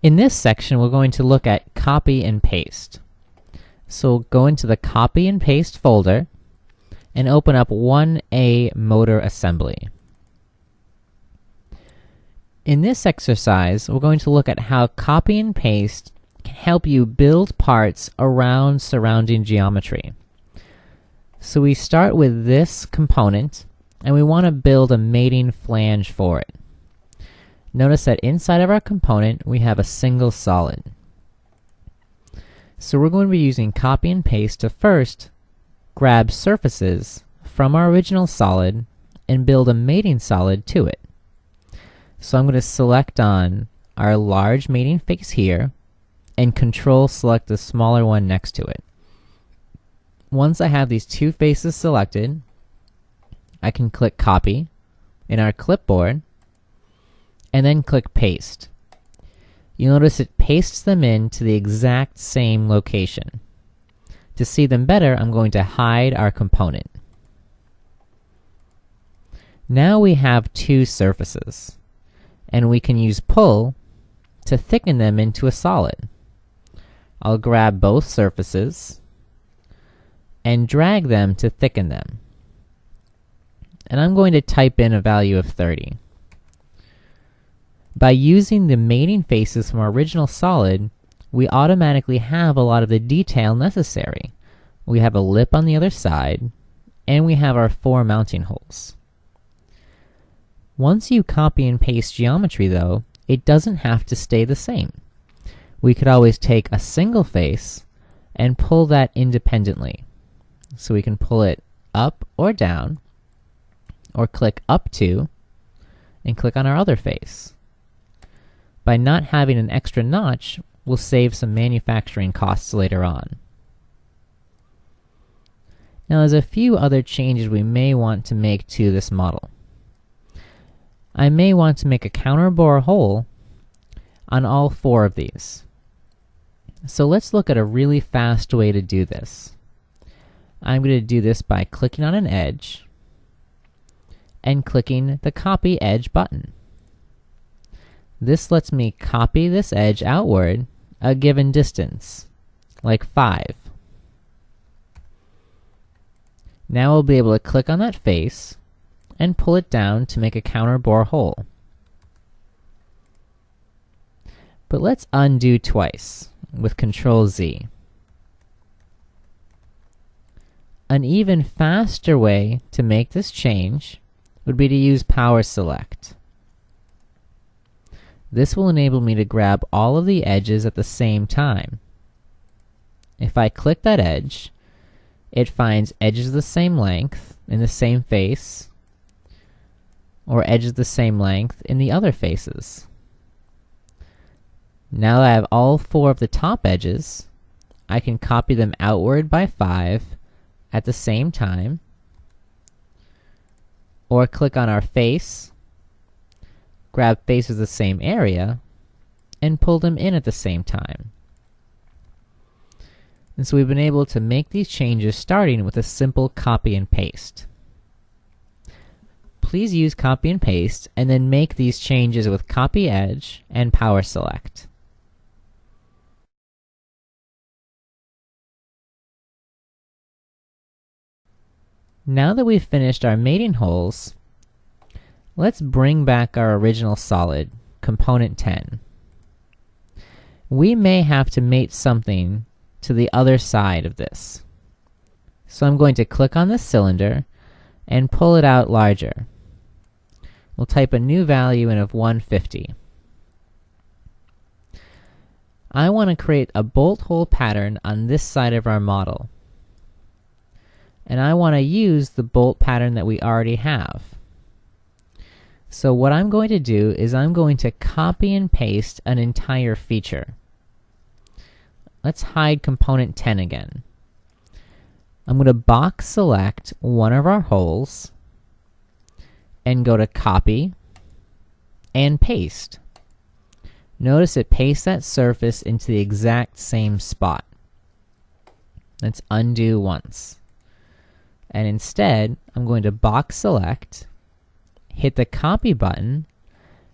In this section, we're going to look at copy and paste. So go into the copy and paste folder and open up 1A motor assembly. In this exercise, we're going to look at how copy and paste can help you build parts around surrounding geometry. So we start with this component, and we want to build a mating flange for it. Notice that inside of our component, we have a single solid. So we're going to be using copy and paste to first grab surfaces from our original solid and build a mating solid to it. So I'm going to select on our large mating face here and Control select the smaller one next to it. Once I have these two faces selected, I can click Copy in our clipboard and then click Paste. You'll notice it pastes them into the exact same location. To see them better, I'm going to hide our component. Now we have two surfaces, and we can use Pull to thicken them into a solid. I'll grab both surfaces and drag them to thicken them. And I'm going to type in a value of 30. By using the mating faces from our original solid, we automatically have a lot of the detail necessary. We have a lip on the other side, and we have our 4 mounting holes. Once you copy and paste geometry, though, it doesn't have to stay the same. We could always take a single face and pull that independently. So we can pull it up or down, or click up to, and click on our other face. By not having an extra notch, we'll save some manufacturing costs later on. Now there's a few other changes we may want to make to this model. I may want to make a counterbore hole on all 4 of these. So let's look at a really fast way to do this. I'm going to do this by clicking on an edge and clicking the Copy Edge button. This lets me copy this edge outward a given distance, like 5. Now we'll be able to click on that face and pull it down to make a counterbore hole. But let's undo twice with Control Z. An even faster way to make this change would be to use Power Select. This will enable me to grab all of the edges at the same time. If I click that edge, it finds edges of the same length in the same face, or edges the same length in the other faces. Now that I have all 4 of the top edges, I can copy them outward by 5 at the same time, or click on our face, grab faces of the same area, and pull them in at the same time. And so we've been able to make these changes starting with a simple copy and paste. Please use copy and paste and then make these changes with Copy Edge and Power Select. Now that we've finished our mating holes, let's bring back our original solid, component 10. We may have to mate something to the other side of this. So I'm going to click on this cylinder and pull it out larger. We'll type a new value in of 150. I want to create a bolt hole pattern on this side of our model. And I want to use the bolt pattern that we already have. So what I'm going to do is I'm going to copy and paste an entire feature. Let's hide component 10 again. I'm going to box select one of our holes and go to Copy and Paste. Notice it pastes that surface into the exact same spot. Let's undo once. And instead, I'm going to box select, hit the Copy button,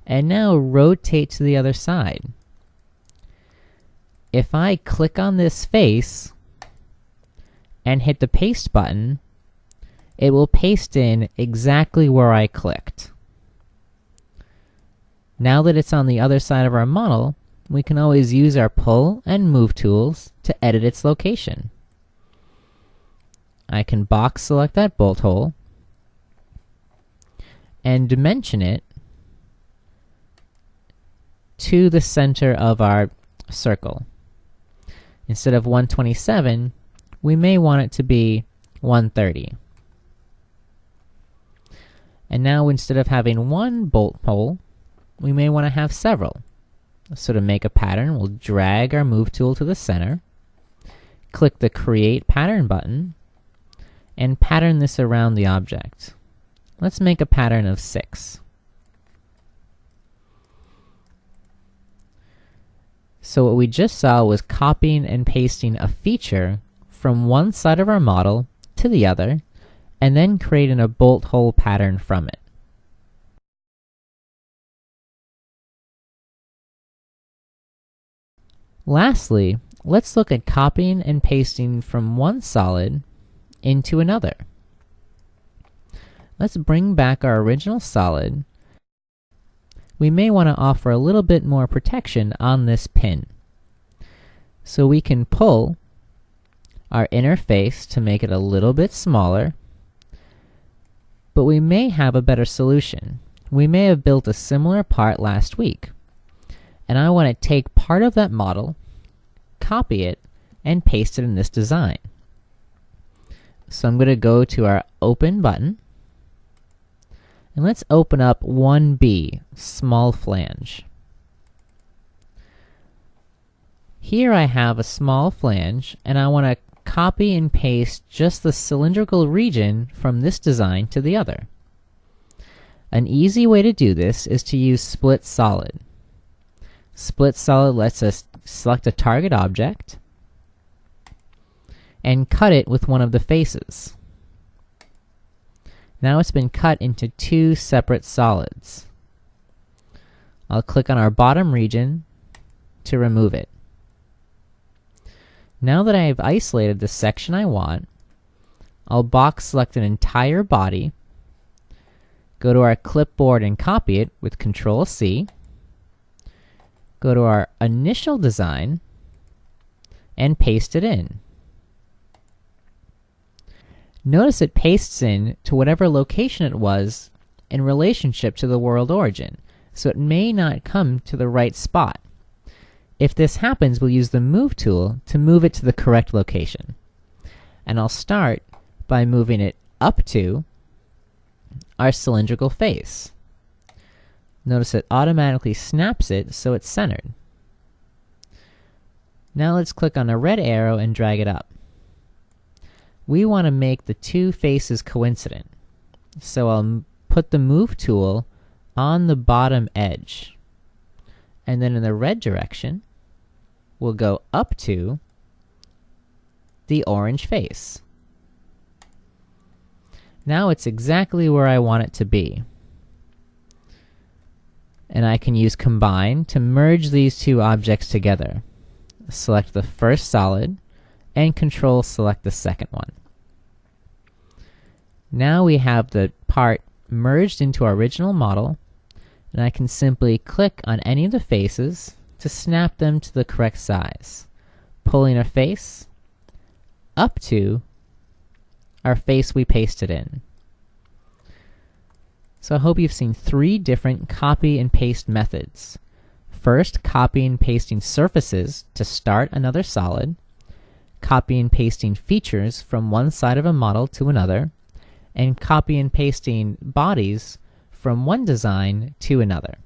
and now rotate to the other side. if I click on this face and hit the paste button, it will paste in exactly where I clicked. Now that it's on the other side of our model, we can always use our pull and move tools to edit its location. I can box select that bolt hole and dimension it to the center of our circle. Instead of 127, we may want it to be 130. And now instead of having one bolt hole, we may want to have several. So to make a pattern, we'll drag our move tool to the center, click the Create Pattern button, and pattern this around the object. Let's make a pattern of 6. So what we just saw was copying and pasting a feature from one side of our model to the other, and then creating a bolt hole pattern from it. Lastly, let's look at copying and pasting from one solid into another. Let's bring back our original solid. We may want to offer a little bit more protection on this pin. So we can pull our inner face to make it a little bit smaller, but we may have a better solution. We may have built a similar part last week, and I want to take part of that model, copy it, and paste it in this design. So I'm going to go to our Open button, and let's open up 1B, small flange. Here I have a small flange, and I want to copy and paste just the cylindrical region from this design to the other. An easy way to do this is to use Split Solid. Split Solid lets us select a target object and cut it with one of the faces. Now it's been cut into 2 separate solids. I'll click on our bottom region to remove it. Now that I've isolated the section I want, I'll box select an entire body, go to our clipboard and copy it with Control-C, go to our initial design, and paste it in. Notice it pastes in to whatever location it was in relationship to the world origin, so it may not come to the right spot. If this happens, we'll use the Move tool to move it to the correct location. And I'll start by moving it up to our cylindrical face. Notice it automatically snaps it so it's centered. Now let's click on a red arrow and drag it up. We want to make the 2 faces coincident, so I'll put the Move tool on the bottom edge. And then in the red direction, we'll go up to the orange face. Now it's exactly where I want it to be. And I can use Combine to merge these 2 objects together. Select the first solid and Control select the second one. Now we have the part merged into our original model, and I can simply click on any of the faces to snap them to the correct size, pulling a face up to our face we pasted in. So I hope you've seen 3 different copy and paste methods. First, copy and pasting surfaces to start another solid, copy and pasting features from one side of a model to another, and copy and pasting bodies from one design to another.